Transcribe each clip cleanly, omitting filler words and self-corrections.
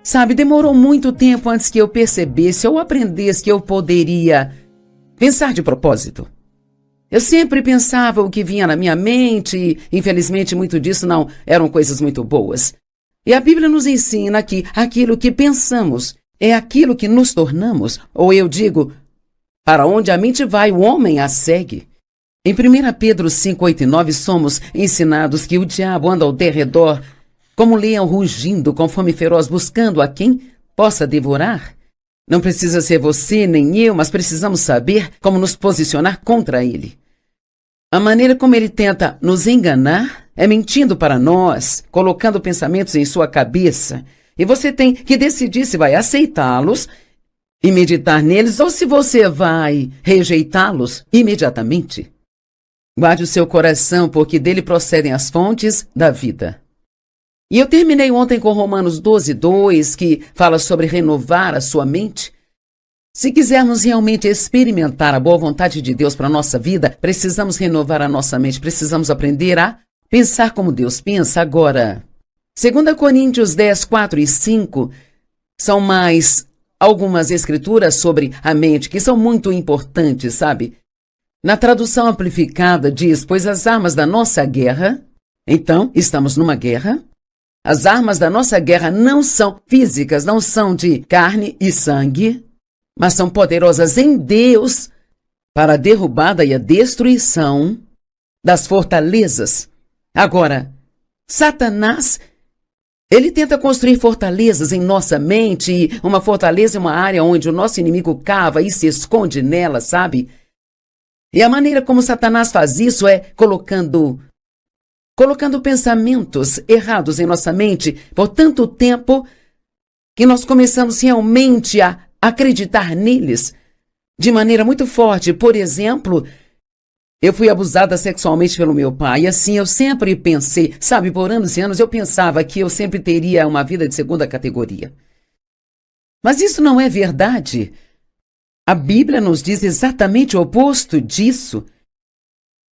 Sabe, demorou muito tempo antes que eu percebesse ou aprendesse que eu poderia pensar de propósito. Eu sempre pensava o que vinha na minha mente e, infelizmente, muito disso não eram coisas muito boas. E a Bíblia nos ensina que aquilo que pensamos é aquilo que nos tornamos, ou eu digo, para onde a mente vai, o homem a segue. Em 1 Pedro 5, 8 e 9, somos ensinados que o diabo anda ao derredor como um leão rugindo com fome feroz, buscando a quem possa devorar. Não precisa ser você nem eu, mas precisamos saber como nos posicionar contra ele. A maneira como ele tenta nos enganar é mentindo para nós, colocando pensamentos em sua cabeça. E você tem que decidir se vai aceitá-los e meditar neles ou se você vai rejeitá-los imediatamente. Guarde o seu coração, porque dele procedem as fontes da vida. E eu terminei ontem com Romanos 12, 2, que fala sobre renovar a sua mente. Se quisermos realmente experimentar a boa vontade de Deus para a nossa vida, precisamos renovar a nossa mente, precisamos aprender a pensar como Deus pensa. Agora, 2 Coríntios 10, 4 e 5 são mais algumas escrituras sobre a mente que são muito importantes, sabe? Na tradução amplificada diz, pois as armas da nossa guerra, então estamos numa guerra, as armas da nossa guerra não são físicas, não são de carne e sangue, mas são poderosas em Deus para a derrubada e a destruição das fortalezas. Agora, Satanás, ele tenta construir fortalezas em nossa mente, e uma fortaleza é uma área onde o nosso inimigo cava e se esconde nela, sabe? E a maneira como Satanás faz isso é colocando pensamentos errados em nossa mente por tanto tempo que nós começamos realmente a acreditar neles de maneira muito forte. Por exemplo, eu fui abusada sexualmente pelo meu pai, e assim eu sempre pensei, sabe, por anos e anos eu pensava que eu sempre teria uma vida de segunda categoria. Mas isso não é verdade. A Bíblia nos diz exatamente o oposto disso.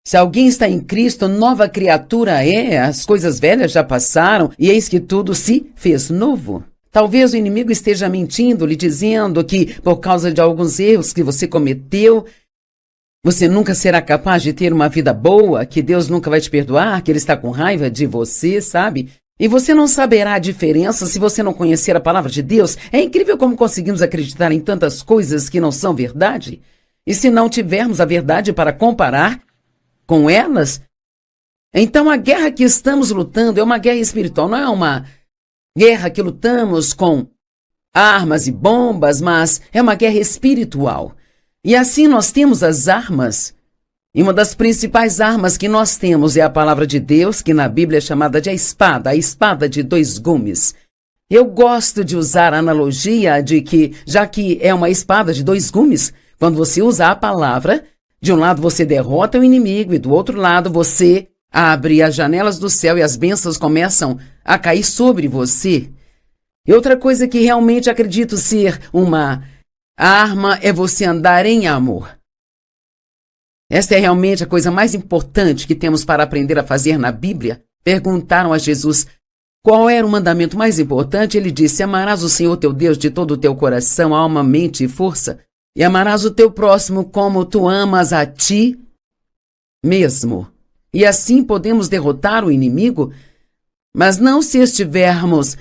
Se alguém está em Cristo, nova criatura é, as coisas velhas já passaram e eis que tudo se fez novo. Talvez o inimigo esteja mentindo, lhe dizendo que por causa de alguns erros que você cometeu, você nunca será capaz de ter uma vida boa, que Deus nunca vai te perdoar, que Ele está com raiva de você, sabe? E você não saberá a diferença se você não conhecer a palavra de Deus. É incrível como conseguimos acreditar em tantas coisas que não são verdade. E se não tivermos a verdade para comparar com elas, então a guerra que estamos lutando é uma guerra espiritual, não é uma guerra que lutamos com armas e bombas, mas é uma guerra espiritual. E assim nós temos as armas. E uma das principais armas que nós temos é a palavra de Deus, que na Bíblia é chamada de a espada de dois gumes. Eu gosto de usar a analogia de que, já que é uma espada de dois gumes, quando você usa a palavra, de um lado você derrota o inimigo e do outro lado você abre as janelas do céu e as bênçãos começam a cair sobre você. E outra coisa que realmente acredito ser uma arma é você andar em amor. Esta é realmente a coisa mais importante que temos para aprender a fazer na Bíblia. Perguntaram a Jesus qual era o mandamento mais importante. Ele disse, amarás o Senhor teu Deus de todo o teu coração, alma, mente e força, e amarás o teu próximo como tu amas a ti mesmo. E assim podemos derrotar o inimigo, mas não se estivermos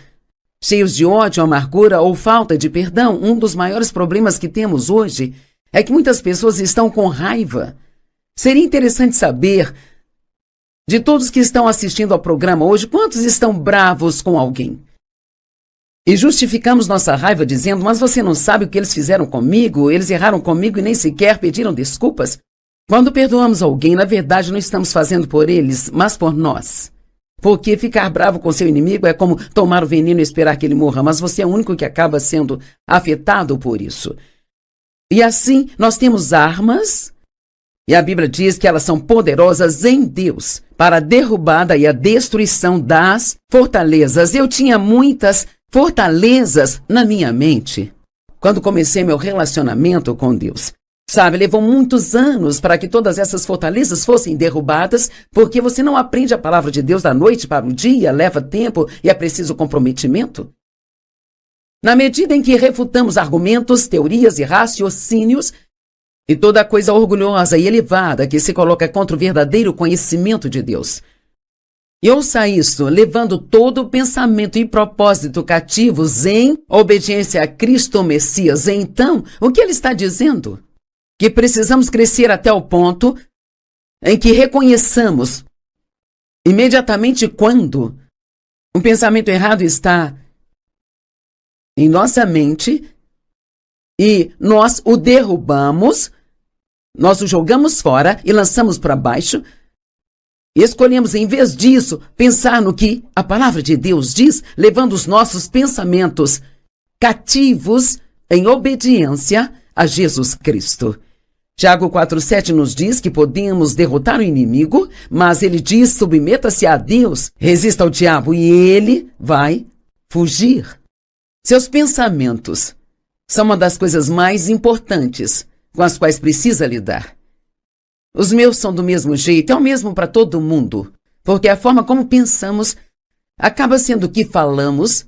cheios de ódio, amargura ou falta de perdão. Um dos maiores problemas que temos hoje é que muitas pessoas estão com raiva. Seria interessante saber, de todos que estão assistindo ao programa hoje, quantos estão bravos com alguém? E justificamos nossa raiva dizendo, mas você não sabe o que eles fizeram comigo, eles erraram comigo e nem sequer pediram desculpas. Quando perdoamos alguém, na verdade não estamos fazendo por eles, mas por nós. Porque ficar bravo com seu inimigo é como tomar o veneno e esperar que ele morra, mas você é o único que acaba sendo afetado por isso. E assim, nós temos armas, e a Bíblia diz que elas são poderosas em Deus para a derrubada e a destruição das fortalezas. Eu tinha muitas fortalezas na minha mente quando comecei meu relacionamento com Deus. Sabe, levou muitos anos para que todas essas fortalezas fossem derrubadas, porque você não aprende a palavra de Deus da noite para o dia, leva tempo e é preciso comprometimento. Na medida em que refutamos argumentos, teorias e raciocínios, e toda coisa orgulhosa e elevada que se coloca contra o verdadeiro conhecimento de Deus. E ouça isso, levando todo o pensamento e propósito cativos em obediência a Cristo Messias. Então, o que ele está dizendo? Que precisamos crescer até o ponto em que reconheçamos imediatamente quando um pensamento errado está em nossa mente e nós o derrubamos, nós o jogamos fora e lançamos para baixo. E escolhemos, em vez disso, pensar no que a palavra de Deus diz, levando os nossos pensamentos cativos em obediência a Jesus Cristo. Tiago 4,7 nos diz que podemos derrotar o inimigo, mas ele diz: submeta-se a Deus, resista ao diabo e ele vai fugir. Seus pensamentos são uma das coisas mais importantes com as quais precisa lidar. Os meus são do mesmo jeito, é o mesmo para todo mundo, porque a forma como pensamos acaba sendo o que falamos,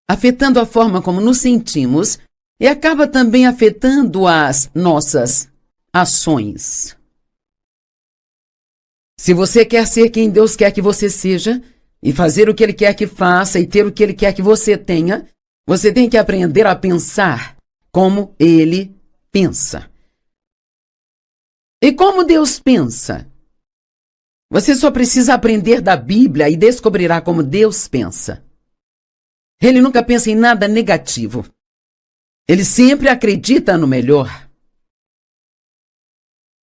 afetando a forma como nos sentimos e acaba também afetando as nossas ações. Se você quer ser quem Deus quer que você seja, e fazer o que Ele quer que faça e ter o que Ele quer que você tenha, você tem que aprender a pensar como Ele pensa. E como Deus pensa? Você só precisa aprender da Bíblia e descobrirá como Deus pensa. Ele nunca pensa em nada negativo. Ele sempre acredita no melhor.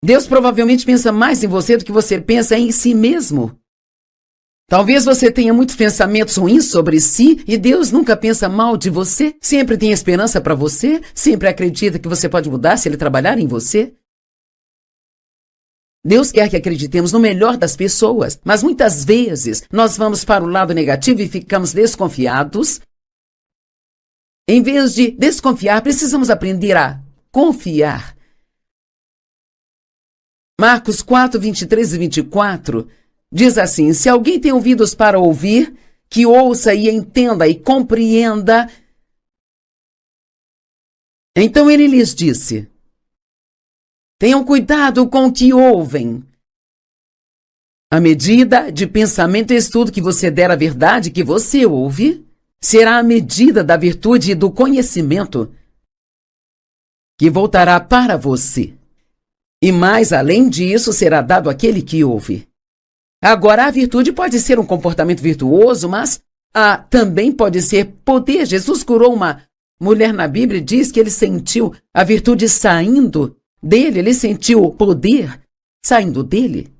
Deus provavelmente pensa mais em você do que você pensa em si mesmo. Talvez você tenha muitos pensamentos ruins sobre si e Deus nunca pensa mal de você, sempre tem esperança para você, sempre acredita que você pode mudar se Ele trabalhar em você. Deus quer que acreditemos no melhor das pessoas, mas muitas vezes nós vamos para o lado negativo e ficamos desconfiados. Em vez de desconfiar, precisamos aprender a confiar. Marcos 4, 23 e 24 diz assim: se alguém tem ouvidos para ouvir, que ouça e entenda e compreenda. Então ele lhes disse: tenham cuidado com o que ouvem. A medida de pensamento e estudo que você der à verdade que você ouve, será a medida da virtude e do conhecimento que voltará para você. E mais além disso, será dado àquele que ouve. Agora, a virtude pode ser um comportamento virtuoso, mas também pode ser poder. Jesus curou uma mulher na Bíblia e diz que ele sentiu a virtude saindo dele, ele sentiu o poder saindo dele.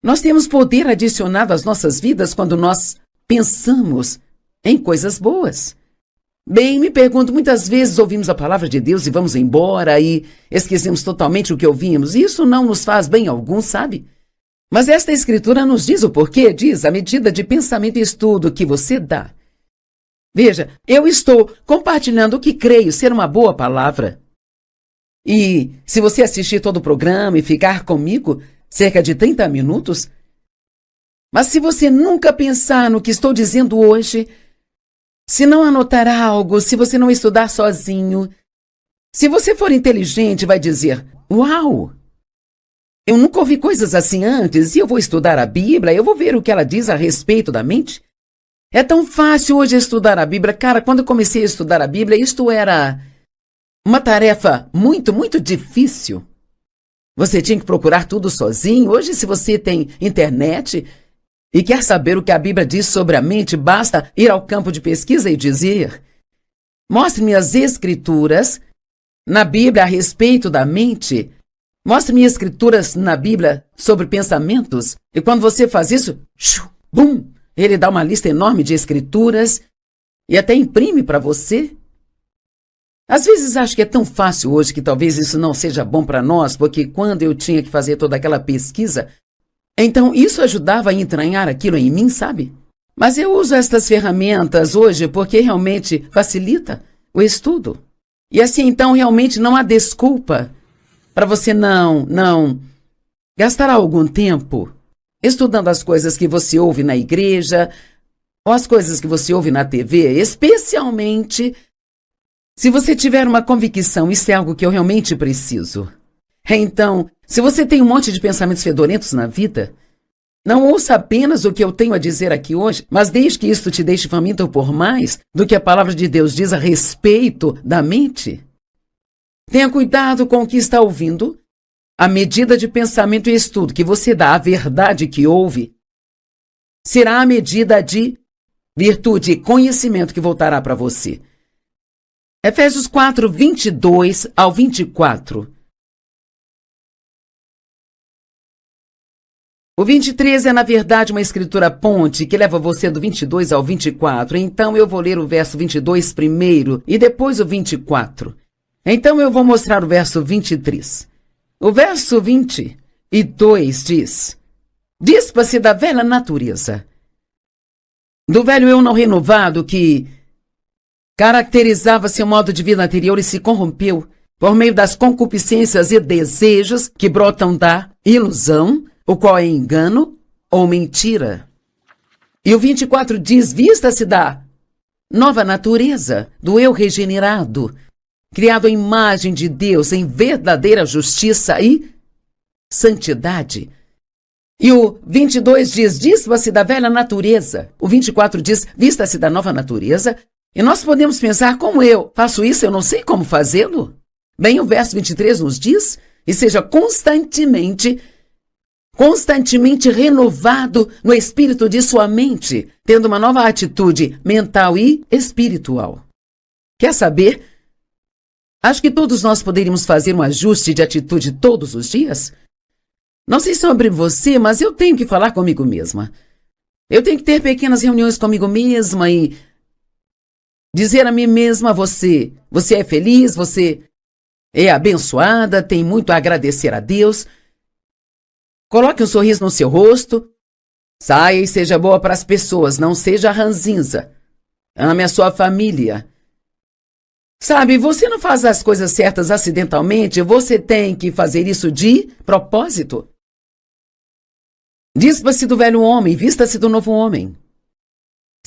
Nós temos poder adicionado às nossas vidas quando nós pensamos em coisas boas. Bem, me pergunto, muitas vezes ouvimos a palavra de Deus e vamos embora e esquecemos totalmente o que ouvimos. Isso não nos faz bem algum, sabe? Mas esta escritura nos diz o porquê, diz a medida de pensamento e estudo que você dá. Veja, eu estou compartilhando o que creio ser uma boa palavra. E se você assistir todo o programa e ficar comigo cerca de 30 minutos, mas se você nunca pensar no que estou dizendo hoje, se não anotar algo, se você não estudar sozinho, se você for inteligente, vai dizer: uau! Eu nunca ouvi coisas assim antes e eu vou estudar a Bíblia, eu vou ver o que ela diz a respeito da mente. É tão fácil hoje estudar a Bíblia. Cara, quando eu comecei a estudar a Bíblia, isto era uma tarefa muito, muito difícil. Você tinha que procurar tudo sozinho. Hoje, se você tem internet e quer saber o que a Bíblia diz sobre a mente, basta ir ao campo de pesquisa e dizer: mostre-me as escrituras na Bíblia a respeito da mente. Mostre-me escrituras na Bíblia sobre pensamentos. E quando você faz isso, bum, ele dá uma lista enorme de escrituras e até imprime para você. Às vezes acho que é tão fácil hoje que talvez isso não seja bom para nós, porque quando eu tinha que fazer toda aquela pesquisa, então isso ajudava a entranhar aquilo em mim, sabe? Mas eu uso estas ferramentas hoje porque realmente facilita o estudo. E assim, então, realmente não há desculpa para você não gastar algum tempo estudando as coisas que você ouve na igreja ou as coisas que você ouve na TV, especialmente Se você tiver uma convicção, isso é algo que eu realmente preciso. Então, se você tem um monte de pensamentos fedorentos na vida, não ouça apenas o que eu tenho a dizer aqui hoje, mas deixe que isto te deixe faminto por mais do que a palavra de Deus diz a respeito da mente. Tenha cuidado com o que está ouvindo. A medida de pensamento e estudo que você dá à verdade que ouve será a medida de virtude e conhecimento que voltará para você. Efésios 4, 22 ao 24. O 23 é, na verdade, uma escritura ponte que leva você do 22 ao 24. Então, eu vou ler o verso 22 primeiro e depois o 24. Então, eu vou mostrar o verso 23. O verso 22 diz: Dispa-se da velha natureza, do velho eu não renovado que caracterizava seu modo de vida anterior e se corrompeu por meio das concupiscências e desejos que brotam da ilusão, o qual é engano ou mentira. E o 24 diz: Vista-se da nova natureza, do eu regenerado, criado à imagem de Deus em verdadeira justiça e santidade. E o 22 diz: Dispa-se da velha natureza. O 24 diz: Vista-se da nova natureza. E nós podemos pensar: como eu faço isso? Eu não sei como fazê-lo. Bem, o verso 23 nos diz: E seja constantemente renovado no espírito de sua mente, tendo uma nova atitude mental e espiritual. Quer saber? Acho que todos nós poderíamos fazer um ajuste de atitude todos os dias. Não sei sobre você, mas eu tenho que falar comigo mesma. Eu tenho que ter pequenas reuniões comigo mesma e dizer a mim mesma: você é feliz, você é abençoada, tem muito a agradecer a Deus. Coloque um sorriso no seu rosto. Saia e seja boa para as pessoas, não seja ranzinza. Ame a sua família. Sabe, você não faz as coisas certas acidentalmente, você tem que fazer isso de propósito. Dispa-se do velho homem, vista-se do novo homem,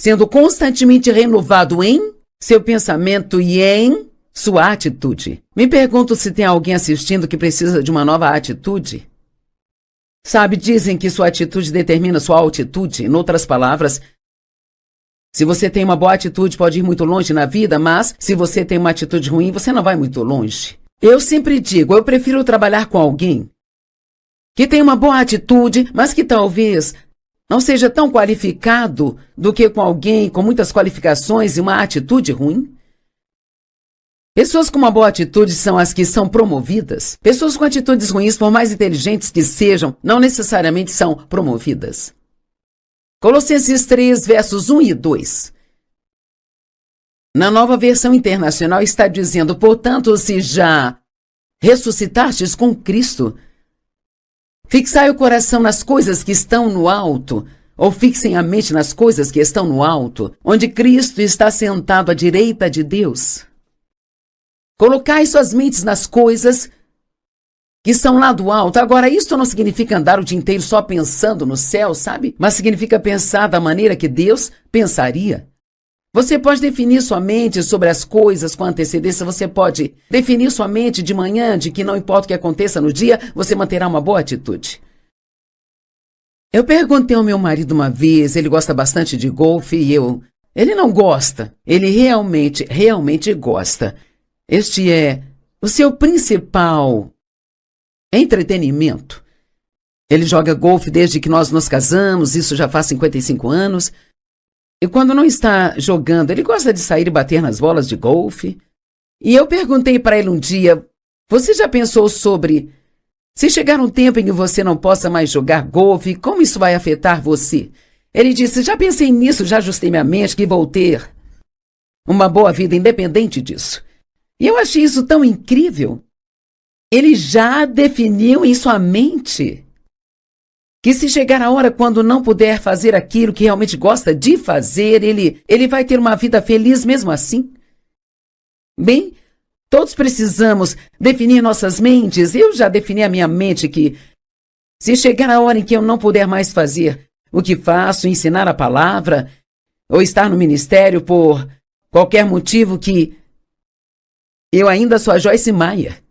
sendo constantemente renovado em seu pensamento e em sua atitude. Me pergunto se tem alguém assistindo que precisa de uma nova atitude. Sabe, dizem que sua atitude determina sua altitude. Em outras palavras, se você tem uma boa atitude, pode ir muito longe na vida, mas se você tem uma atitude ruim, você não vai muito longe. Eu sempre digo, eu prefiro trabalhar com alguém que tem uma boa atitude, mas que talvez não seja tão qualificado do que com alguém com muitas qualificações e uma atitude ruim. Pessoas com uma boa atitude são as que são promovidas. Pessoas com atitudes ruins, por mais inteligentes que sejam, não necessariamente são promovidas. Colossenses 3, versos 1 e 2. Na Nova Versão Internacional está dizendo: Portanto, se já ressuscitastes com Cristo, fixai o coração nas coisas que estão no alto, ou fixem a mente nas coisas que estão no alto, onde Cristo está sentado à direita de Deus. Colocai suas mentes nas coisas que estão lá do alto. Agora, isto não significa andar o dia inteiro só pensando no céu, sabe? Mas significa pensar da maneira que Deus pensaria. Você pode definir sua mente sobre as coisas com antecedência. Você pode definir sua mente de manhã, de que não importa o que aconteça no dia, você manterá uma boa atitude. Eu perguntei ao meu marido uma vez, ele gosta bastante de golfe e ele não gosta. Ele realmente gosta. Este é o seu principal entretenimento. Ele joga golfe desde que nós nos casamos, isso já faz 55 anos. E quando não está jogando, ele gosta de sair e bater nas bolas de golfe. E eu perguntei para ele um dia: você já pensou sobre se chegar um tempo em que você não possa mais jogar golfe, como isso vai afetar você? Ele disse: já pensei nisso, já ajustei minha mente que vou ter uma boa vida independente disso. E eu achei isso tão incrível. Ele já definiu em sua mente que se chegar a hora quando não puder fazer aquilo que realmente gosta de fazer, ele vai ter uma vida feliz mesmo assim. Bem, todos precisamos definir nossas mentes. Eu já defini a minha mente que se chegar a hora em que eu não puder mais fazer o que faço, ensinar a palavra, ou estar no ministério por qualquer motivo que Eu ainda sou a Joyce Meyer.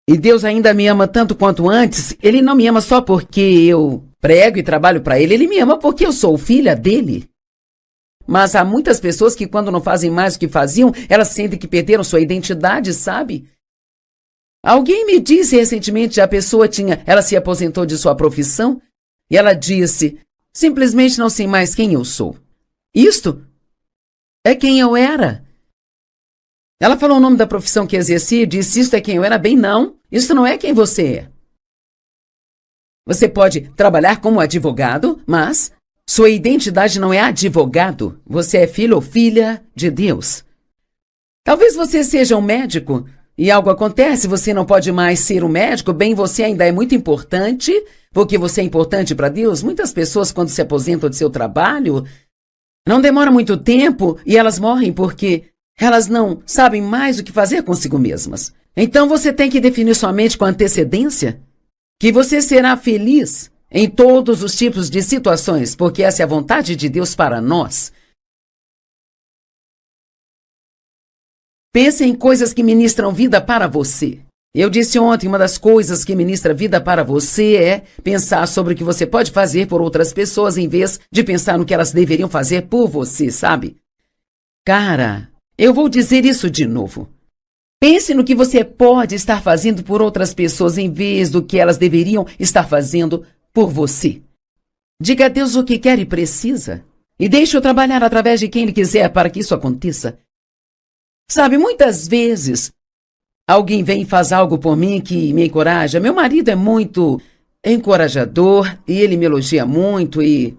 E Deus ainda me ama tanto quanto antes. Ele não me ama só porque eu prego e trabalho para Ele. Ele me ama porque eu sou filha dele. Mas há muitas pessoas que, quando não fazem mais o que faziam, elas sentem que perderam sua identidade, sabe? Alguém me disse recentemente, ela se aposentou de sua profissão e ela disse, simplesmente não sei mais quem eu sou. Isto é quem eu era. Ela falou o nome da profissão que exercia e disse, isto é quem eu era. Bem, não, isso não é quem você é. Você pode trabalhar como advogado, mas sua identidade não é advogado. Você é filho ou filha de Deus. Talvez você seja um médico e algo acontece, você não pode mais ser um médico. Bem, você ainda é muito importante, porque você é importante para Deus. Muitas pessoas, quando se aposentam de seu trabalho, não demora muito tempo e elas morrem porque elas não sabem mais o que fazer consigo mesmas. Então você tem que definir sua mente com antecedência que você será feliz em todos os tipos de situações, porque essa é a vontade de Deus para nós. Pense em coisas que ministram vida para você. Eu disse ontem, uma das coisas que ministra vida para você é pensar sobre o que você pode fazer por outras pessoas em vez de pensar no que elas deveriam fazer por você, sabe? Cara, eu vou dizer isso de novo. Pense no que você pode estar fazendo por outras pessoas em vez do que elas deveriam estar fazendo por você. Diga a Deus o que quer e precisa e deixe-o trabalhar através de quem Ele quiser para que isso aconteça. Sabe, muitas vezes alguém vem e faz algo por mim que me encoraja. Meu marido é muito encorajador e ele me elogia muito e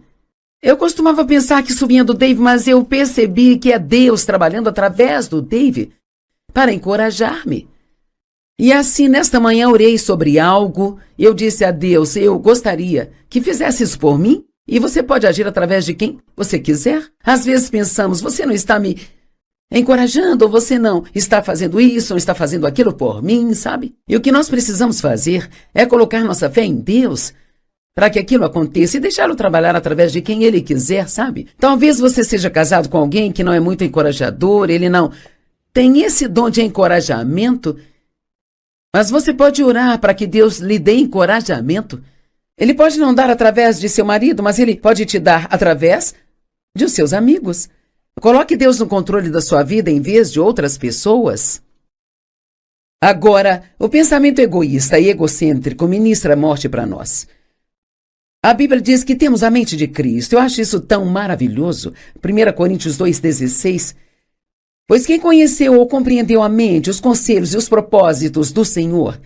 eu costumava pensar que isso vinha do Dave, mas eu percebi que é Deus trabalhando através do Dave para encorajar-me. E assim, nesta manhã, orei sobre algo. Eu disse a Deus, eu gostaria que fizesse isso por mim. E você pode agir através de quem você quiser. Às vezes pensamos, você não está me encorajando, ou você não está fazendo isso, não está fazendo aquilo por mim, sabe? E o que nós precisamos fazer é colocar nossa fé em Deus para que aquilo aconteça e deixá-lo trabalhar através de quem Ele quiser, sabe? Talvez você seja casado com alguém que não é muito encorajador, ele não tem esse dom de encorajamento, mas você pode orar para que Deus lhe dê encorajamento. Ele pode não dar através de seu marido, mas Ele pode te dar através de os seus amigos. Coloque Deus no controle da sua vida em vez de outras pessoas. Agora, o pensamento egoísta e egocêntrico ministra a morte para nós. A Bíblia diz que temos a mente de Cristo. Eu acho isso tão maravilhoso. 1 Coríntios 2,16. Pois quem conheceu ou compreendeu a mente, os conselhos e os propósitos do Senhor,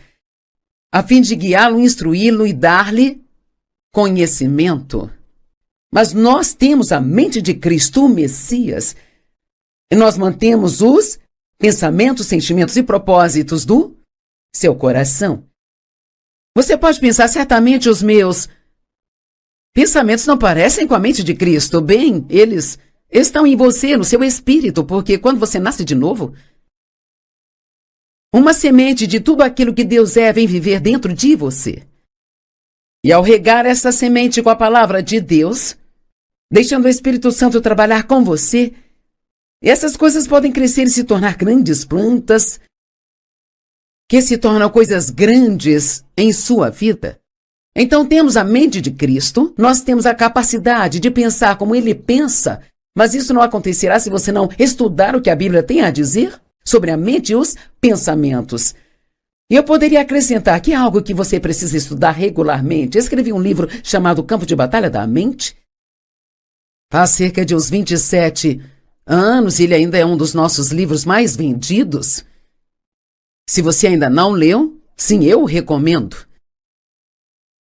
a fim de guiá-lo, instruí-lo e dar-lhe conhecimento. Mas nós temos a mente de Cristo, o Messias, e nós mantemos os pensamentos, sentimentos e propósitos do seu coração. Você pode pensar, certamente os meus pensamentos não parecem com a mente de Cristo. Bem, eles estão em você, no seu espírito, porque quando você nasce de novo, uma semente de tudo aquilo que Deus é vem viver dentro de você. E ao regar essa semente com a palavra de Deus, deixando o Espírito Santo trabalhar com você, essas coisas podem crescer e se tornar grandes plantas, que se tornam coisas grandes em sua vida. Então temos a mente de Cristo, nós temos a capacidade de pensar como Ele pensa, mas isso não acontecerá se você não estudar o que a Bíblia tem a dizer sobre a mente e os pensamentos. E eu poderia acrescentar que é algo que você precisa estudar regularmente. Eu escrevi um livro chamado Campo de Batalha da Mente. Há cerca de uns 27 anos, ele ainda é um dos nossos livros mais vendidos. Se você ainda não leu, sim, eu o recomendo.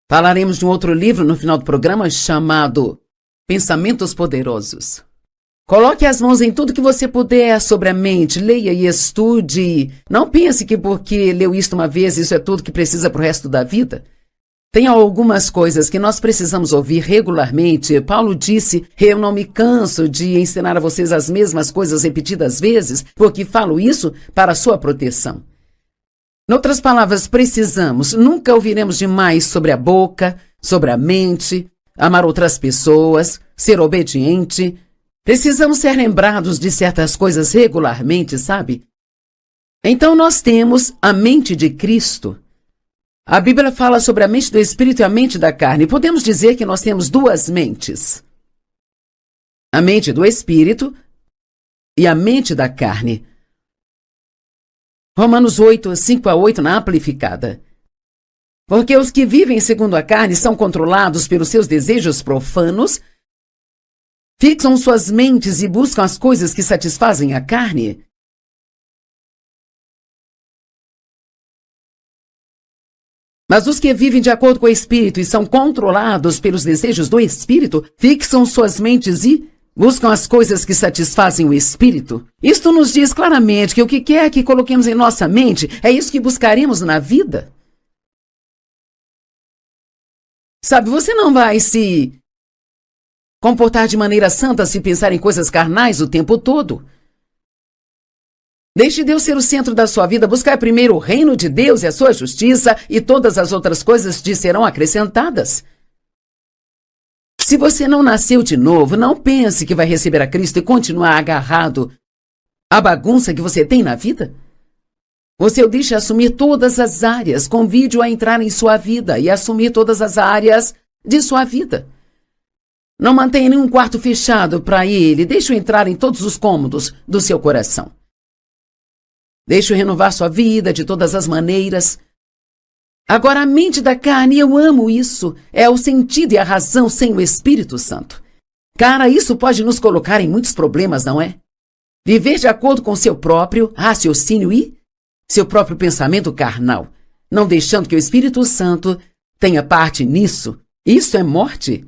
Falaremos de um outro livro no final do programa chamado Pensamentos Poderosos. Coloque as mãos em tudo que você puder sobre a mente, leia e estude. Não pense que porque leu isto uma vez, isso é tudo que precisa para o resto da vida. Tem algumas coisas que nós precisamos ouvir regularmente. Paulo disse, eu não me canso de ensinar a vocês as mesmas coisas repetidas vezes, porque falo isso para a sua proteção. Em outras palavras, precisamos, nunca ouviremos demais sobre a boca, sobre a mente, amar outras pessoas, ser obediente. Precisamos ser lembrados de certas coisas regularmente, sabe? Então nós temos a mente de Cristo. A Bíblia fala sobre a mente do Espírito e a mente da carne. Podemos dizer que nós temos duas mentes. A mente do Espírito e a mente da carne. Romanos 8, 5-8 na Amplificada. Porque os que vivem segundo a carne são controlados pelos seus desejos profanos, fixam suas mentes e buscam as coisas que satisfazem a carne. Mas os que vivem de acordo com o Espírito e são controlados pelos desejos do Espírito, fixam suas mentes e buscam as coisas que satisfazem o Espírito. Isto nos diz claramente que o que quer que coloquemos em nossa mente é isso que buscaremos na vida. Sabe, você não vai se comportar de maneira santa se pensar em coisas carnais o tempo todo. Deixe Deus ser o centro da sua vida. Buscar primeiro o reino de Deus e a sua justiça, e todas as outras coisas te serão acrescentadas. Se você não nasceu de novo, não pense que vai receber a Cristo e continuar agarrado à bagunça que você tem na vida. Você o deixa assumir todas as áreas, convide-o a entrar em sua vida e assumir todas as áreas de sua vida. Não mantenha nenhum quarto fechado para ele, deixe-o entrar em todos os cômodos do seu coração. Deixe-o renovar sua vida de todas as maneiras. Agora, a mente da carne, eu amo isso, é o sentido e a razão sem o Espírito Santo. Cara, isso pode nos colocar em muitos problemas, não é? Viver de acordo com seu próprio raciocínio e seu próprio pensamento carnal, não deixando que o Espírito Santo tenha parte nisso. Isso é morte.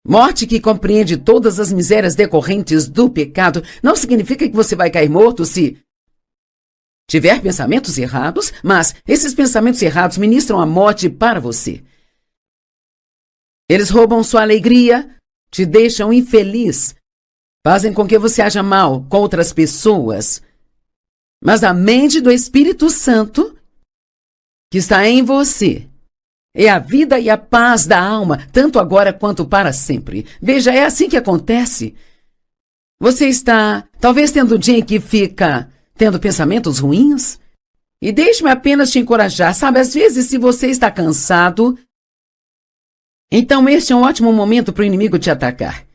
Morte que compreende todas as misérias decorrentes do pecado. Não significa que você vai cair morto se tiver pensamentos errados, mas esses pensamentos errados ministram a morte para você. Eles roubam sua alegria, te deixam infeliz, fazem com que você haja mal com outras pessoas. Mas a mente do Espírito Santo, que está em você, é a vida e a paz da alma, tanto agora quanto para sempre. Veja, é assim que acontece. Você está, talvez, tendo um dia em que fica tendo pensamentos ruins? E deixe-me apenas te encorajar. Sabe, às vezes, se você está cansado, então este é um ótimo momento para o inimigo te atacar.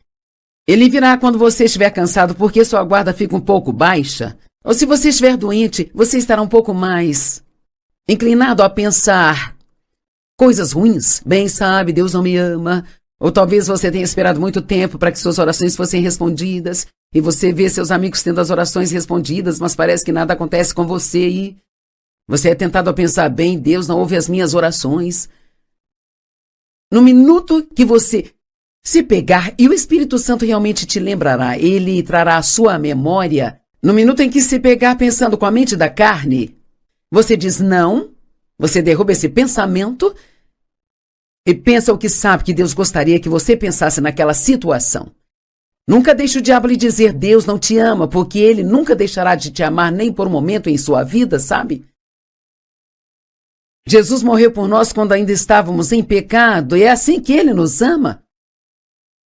Ele virá quando você estiver cansado, porque sua guarda fica um pouco baixa. Ou se você estiver doente, você estará um pouco mais inclinado a pensar coisas ruins. Bem, sabe, Deus não me ama. Ou talvez você tenha esperado muito tempo para que suas orações fossem respondidas. E você vê seus amigos tendo as orações respondidas, mas parece que nada acontece com você. E você é tentado a pensar, bem, Deus não ouve as minhas orações. No minuto que você se pegar, e o Espírito Santo realmente te lembrará, ele trará à sua memória. No minuto em que se pegar pensando com a mente da carne, você diz não, você derruba esse pensamento e pensa o que sabe que Deus gostaria que você pensasse naquela situação. Nunca deixe o diabo lhe dizer Deus não te ama, porque ele nunca deixará de te amar nem por um momento em sua vida, sabe? Jesus morreu por nós quando ainda estávamos em pecado, e é assim que ele nos ama.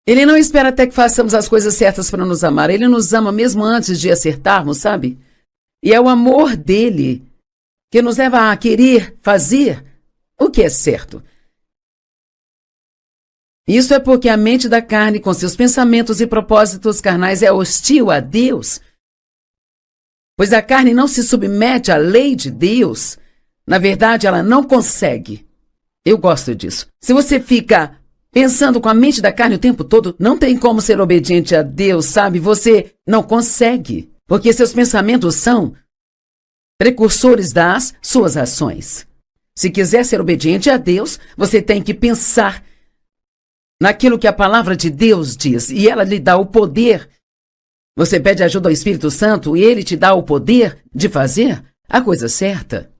Ele não espera até que façamos as coisas certas para nos amar. Ele nos ama mesmo antes de acertarmos, sabe? E é o amor dele que nos leva a querer fazer o que é certo. Isso é porque a mente da carne, com seus pensamentos e propósitos carnais, é hostil a Deus. Pois a carne não se submete à lei de Deus. Na verdade, ela não consegue. Eu gosto disso. Se você fica pensando com a mente da carne o tempo todo, não tem como ser obediente a Deus, sabe? Você não consegue, porque seus pensamentos são precursores das suas ações. Se quiser ser obediente a Deus, você tem que pensar naquilo que a palavra de Deus diz, e ela lhe dá o poder. Você pede ajuda ao Espírito Santo e ele te dá o poder de fazer a coisa certa.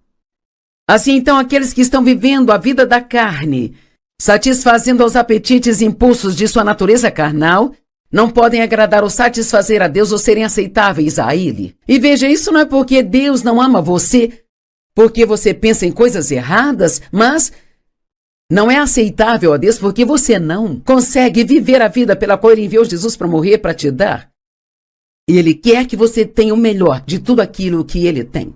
Assim, então, aqueles que estão vivendo a vida da carne, satisfazendo aos apetites e impulsos de sua natureza carnal, não podem agradar ou satisfazer a Deus ou serem aceitáveis a Ele. E veja, isso não é porque Deus não ama você, porque você pensa em coisas erradas, mas Não é aceitável a Deus porque você não consegue viver a vida pela qual Ele enviou Jesus para morrer, para te dar. Ele quer que você tenha o melhor de tudo aquilo que Ele tem.